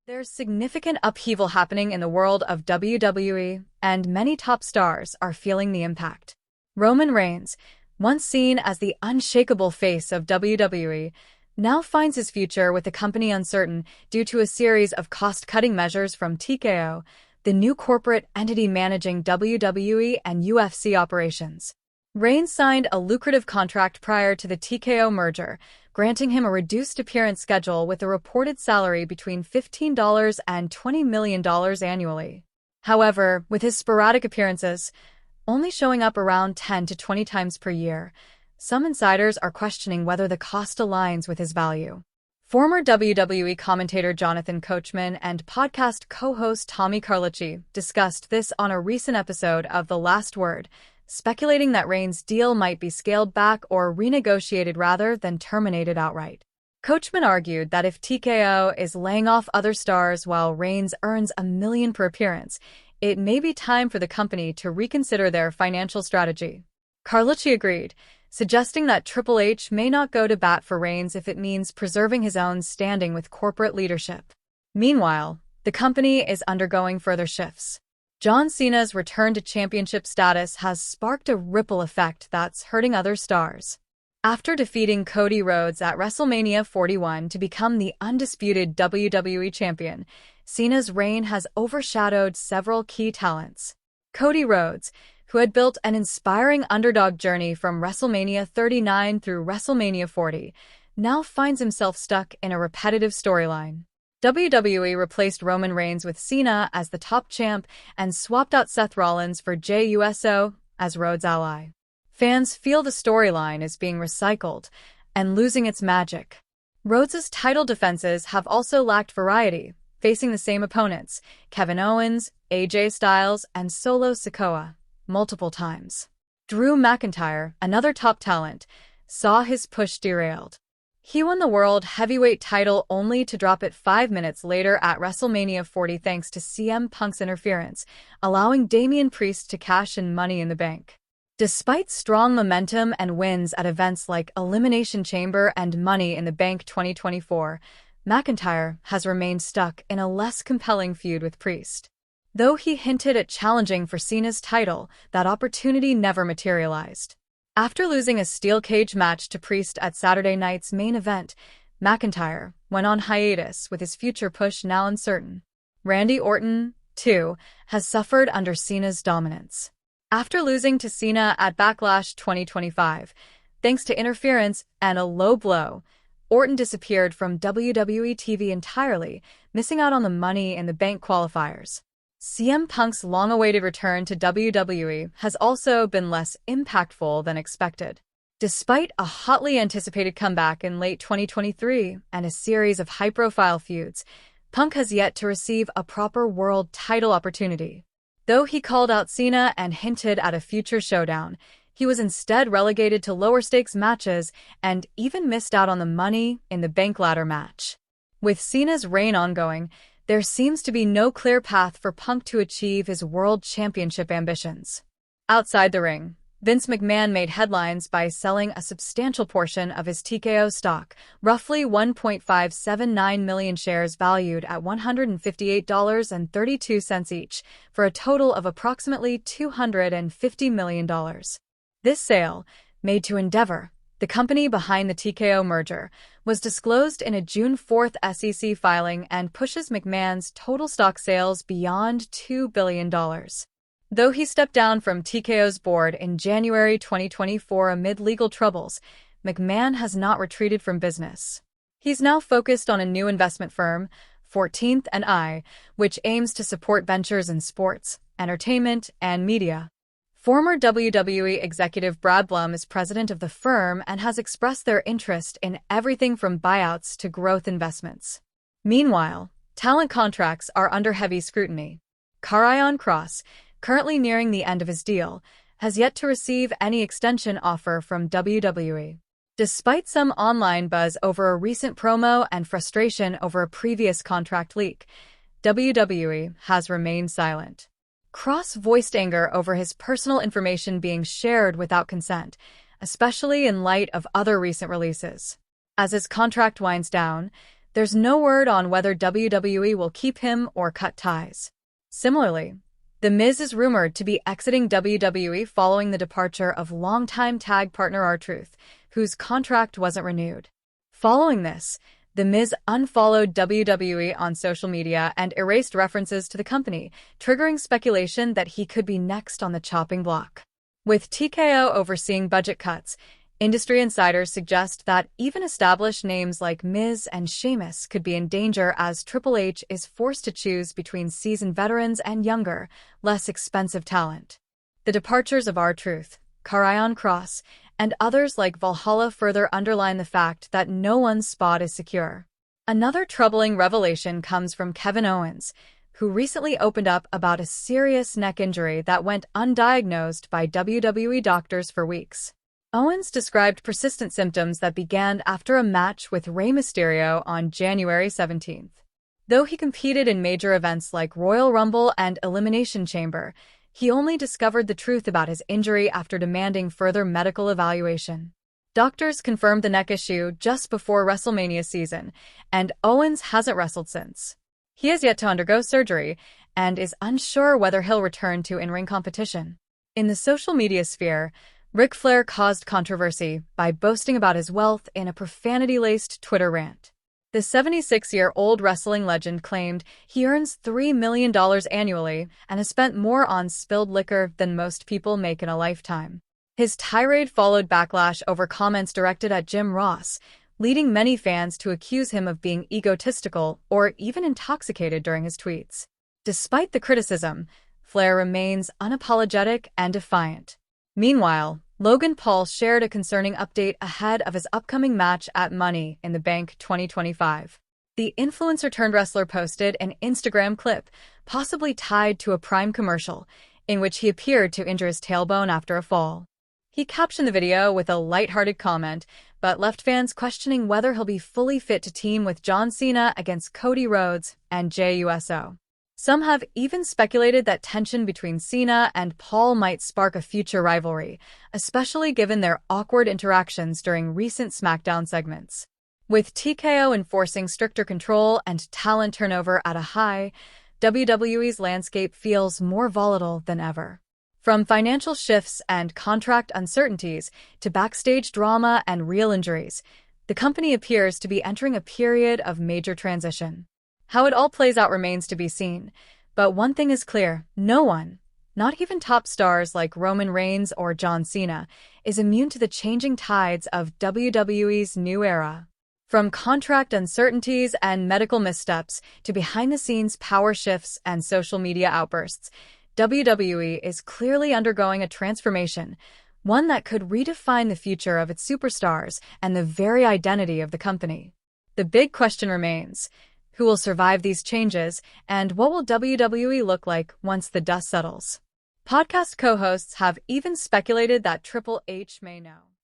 There's significant upheaval happening in the world of WWE, and many top stars are feeling the impact. Roman Reigns, once seen as the unshakable face of WWE, now finds his future with the company uncertain due to a series of cost-cutting measures from TKO, the new corporate entity managing WWE and UFC operations. Reigns signed a lucrative contract prior to the TKO merger, granting him a reduced appearance schedule with a reported salary between $15 and $20 million annually. However, with his sporadic appearances, only showing up around 10 to 20 times per year, some insiders are questioning whether the cost aligns with his value. Former WWE commentator Jonathan Coachman and podcast co-host Tommy Carlucci discussed this on a recent episode of The Last Word, speculating that Reigns' deal might be scaled back or renegotiated rather than terminated outright. Coachman argued that if TKO is laying off other stars while Reigns earns $1 million per appearance, it may be time for the company to reconsider their financial strategy. Carlucci agreed, suggesting that Triple H may not go to bat for Reigns if it means preserving his own standing with corporate leadership. Meanwhile, the company is undergoing further shifts. John Cena's return to championship status has sparked a ripple effect that's hurting other stars. After defeating Cody Rhodes at WrestleMania 41 to become the undisputed WWE champion, Cena's reign has overshadowed several key talents. Cody Rhodes, who had built an inspiring underdog journey from WrestleMania 39 through WrestleMania 40, now finds himself stuck in a repetitive storyline. WWE replaced Roman Reigns with Cena as the top champ and swapped out Seth Rollins for Jey Uso as Rhodes' ally. Fans feel the storyline is being recycled and losing its magic. Rhodes' title defenses have also lacked variety, facing the same opponents, Kevin Owens, AJ Styles, and Solo Sikoa, multiple times. Drew McIntyre, another top talent, saw his push derailed. He won the World Heavyweight title only to drop it 5 minutes later at WrestleMania 40 thanks to CM Punk's interference, allowing Damian Priest to cash in Money in the Bank. Despite strong momentum and wins at events like Elimination Chamber and Money in the Bank 2024, McIntyre has remained stuck in a less compelling feud with Priest. Though he hinted at challenging for Cena's title, that opportunity never materialized. After losing a steel cage match to Priest at Saturday night's main event, McIntyre went on hiatus with his future push now uncertain. Randy Orton, too, has suffered under Cena's dominance. After losing to Cena at Backlash 2025, thanks to interference and a low blow, Orton disappeared from WWE TV entirely, missing out on the Money in the Bank qualifiers. CM Punk's long-awaited return to WWE has also been less impactful than expected. Despite a hotly anticipated comeback in late 2023 and a series of high-profile feuds, Punk has yet to receive a proper world title opportunity. Though he called out Cena and hinted at a future showdown, he was instead relegated to lower-stakes matches and even missed out on the Money in the Bank ladder match. With Cena's reign ongoing, there seems to be no clear path for Punk to achieve his world championship ambitions. Outside the ring, Vince McMahon made headlines by selling a substantial portion of his TKO stock, roughly 1.579 million shares valued at $158.32 each, for a total of approximately $250 million. This sale, made to Endeavor, the company behind the TKO merger, was disclosed in a June 4th SEC filing and pushes McMahon's total stock sales beyond $2 billion. Though he stepped down from TKO's board in January 2024 amid legal troubles, McMahon has not retreated from business. He's now focused on a new investment firm, 14th and I, which aims to support ventures in sports, entertainment, and media. Former WWE executive Brad Blum is president of the firm and has expressed their interest in everything from buyouts to growth investments. Meanwhile, talent contracts are under heavy scrutiny. Karrion Kross, currently nearing the end of his deal, has yet to receive any extension offer from WWE. Despite some online buzz over a recent promo and frustration over a previous contract leak, WWE has remained silent. Kross voiced anger over his personal information being shared without consent, especially in light of other recent releases. As his contract winds down, there's no word on whether WWE will keep him or cut ties. Similarly, The Miz is rumored to be exiting WWE following the departure of longtime tag partner R-Truth, whose contract wasn't renewed. Following this, The Miz unfollowed WWE on social media and erased references to the company, triggering speculation that he could be next on the chopping block. With TKO overseeing budget cuts, industry insiders suggest that even established names like Miz and Sheamus could be in danger as Triple H is forced to choose between seasoned veterans and younger, less expensive talent. The departures of R-Truth, Karrion Kross, and others like Valhalla further underline the fact that no one's spot is secure. Another troubling revelation comes from Kevin Owens, who recently opened up about a serious neck injury that went undiagnosed by WWE doctors for weeks. Owens described persistent symptoms that began after a match with Rey Mysterio on January 17th. Though he competed in major events like Royal Rumble and Elimination Chamber, he only discovered the truth about his injury after demanding further medical evaluation. Doctors confirmed the neck issue just before WrestleMania season, and Owens hasn't wrestled since. He has yet to undergo surgery and is unsure whether he'll return to in-ring competition. In the social media sphere, Ric Flair caused controversy by boasting about his wealth in a profanity-laced Twitter rant. The 76-year-old wrestling legend claimed he earns $3 million annually and has spent more on spilled liquor than most people make in a lifetime. His tirade followed backlash over comments directed at Jim Ross, leading many fans to accuse him of being egotistical or even intoxicated during his tweets. Despite the criticism, Flair remains unapologetic and defiant. Meanwhile, Logan Paul shared a concerning update ahead of his upcoming match at Money in the Bank 2025. The influencer-turned-wrestler posted an Instagram clip, possibly tied to a Prime commercial, in which he appeared to injure his tailbone after a fall. He captioned the video with a lighthearted comment, but left fans questioning whether he'll be fully fit to team with John Cena against Cody Rhodes and Jey Uso. Some have even speculated that tension between Cena and Paul might spark a future rivalry, especially given their awkward interactions during recent SmackDown segments. With TKO enforcing stricter control and talent turnover at a high, WWE's landscape feels more volatile than ever. From financial shifts and contract uncertainties to backstage drama and real injuries, the company appears to be entering a period of major transition. How it all plays out remains to be seen, but one thing is clear: no one, not even top stars like Roman Reigns or John Cena, is immune to the changing tides of WWE's new era. From contract uncertainties and medical missteps to behind-the-scenes power shifts and social media outbursts, WWE is clearly undergoing a transformation, one that could redefine the future of its superstars and the very identity of the company. The big question remains: who will survive these changes, and what will WWE look like once the dust settles? Podcast co-hosts have even speculated that Triple H may know.